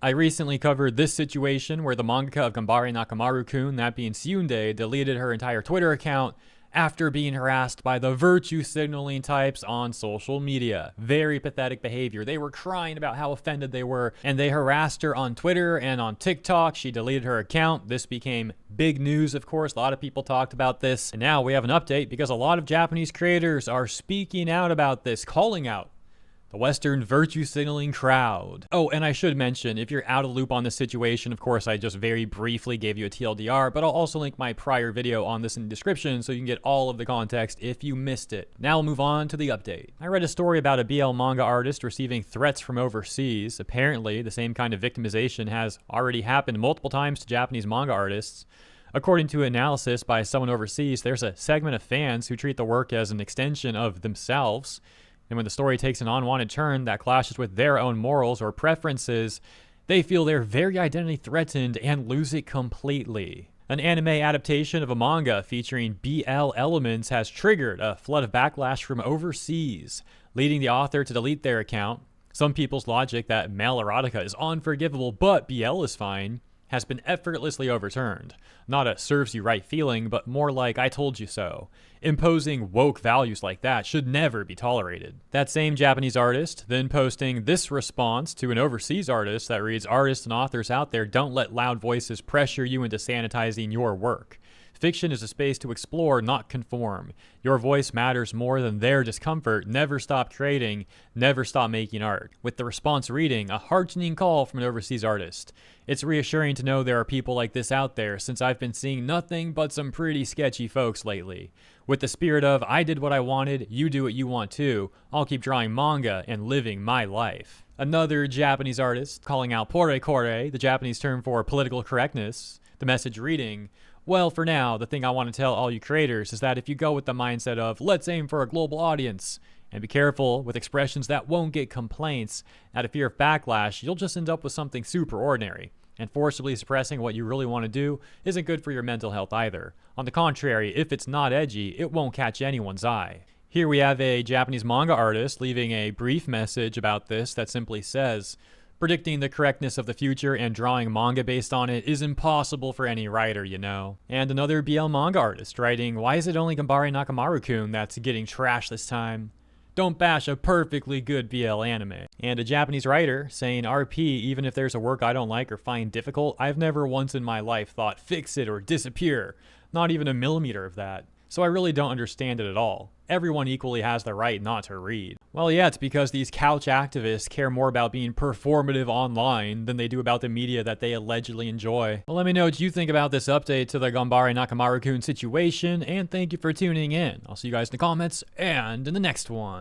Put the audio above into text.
I recently covered this situation where the mangaka of Ganbare Nakamura-kun, that being Syundei, deleted her entire Twitter account after being harassed by the virtue signaling types on social media. Very pathetic behavior. They were crying about how offended they were, and they harassed her on Twitter and on TikTok. She deleted her account. This became big news, of course. A lot of people talked about this, and now we have an update because a lot of Japanese creators are speaking out about this, calling out the Western virtue signaling crowd. Oh, and I should mention, if you're out of the loop on this situation, of course, I just very briefly gave you a TLDR, but I'll also link my prior video on this in the description so you can get all of the context if you missed it. Now we'll move on to the update. I read a story about a BL manga artist receiving threats from overseas. Apparently, the same kind of victimization has already happened multiple times to Japanese manga artists. According to analysis by someone overseas, there's a segment of fans who treat the work as an extension of themselves. And when the story takes an unwanted turn that clashes with their own morals or preferences, they feel their very identity threatened and lose it completely. An anime adaptation of a manga featuring BL elements has triggered a flood of backlash from overseas, leading the author to delete their account. Some people's logic that male erotica is unforgivable but BL is fine has been effortlessly overturned. Not a serves you right feeling, but more like I told you so. Imposing woke values like that should never be tolerated. That same Japanese artist then posting this response to an overseas artist that reads, "Artists and authors out there, don't let loud voices pressure you into sanitizing your work. Fiction is a space to explore, not conform. Your voice matters more than their discomfort. Never stop creating. Never stop making art." With the response reading, a heartening call from an overseas artist. It's reassuring to know there are people like this out there, since I've been seeing nothing but some pretty sketchy folks lately. With the spirit of, I did what I wanted, you do what you want too, I'll keep drawing manga and living my life. Another Japanese artist calling out pori-Kkore, the Japanese term for political correctness. The message reading, "Well, for now, the thing I want to tell all you creators is that if you go with the mindset of, let's aim for a global audience, and be careful with expressions that won't get complaints, out of fear of backlash, you'll just end up with something super ordinary. And forcibly suppressing what you really want to do isn't good for your mental health either. On the contrary, if it's not edgy, it won't catch anyone's eye." Here we have a Japanese manga artist leaving a brief message about this that simply says, "Predicting the correctness of the future and drawing manga based on it is impossible for any writer, you know." And another BL manga artist writing, "Why is it only Ganbare Nakamura-kun that's getting trashed this time? Don't bash a perfectly good BL anime." And a Japanese writer saying, "RP, even if there's a work I don't like or find difficult, I've never once in my life thought fix it or disappear. Not even a millimeter of that. So I really don't understand it at all. Everyone equally has the right not to read." Well, yeah, it's because these couch activists care more about being performative online than they do about the media that they allegedly enjoy. Well, let me know what you think about this update to the Ganbare Nakamura-kun situation, and thank you for tuning in. I'll see you guys in the comments and in the next one.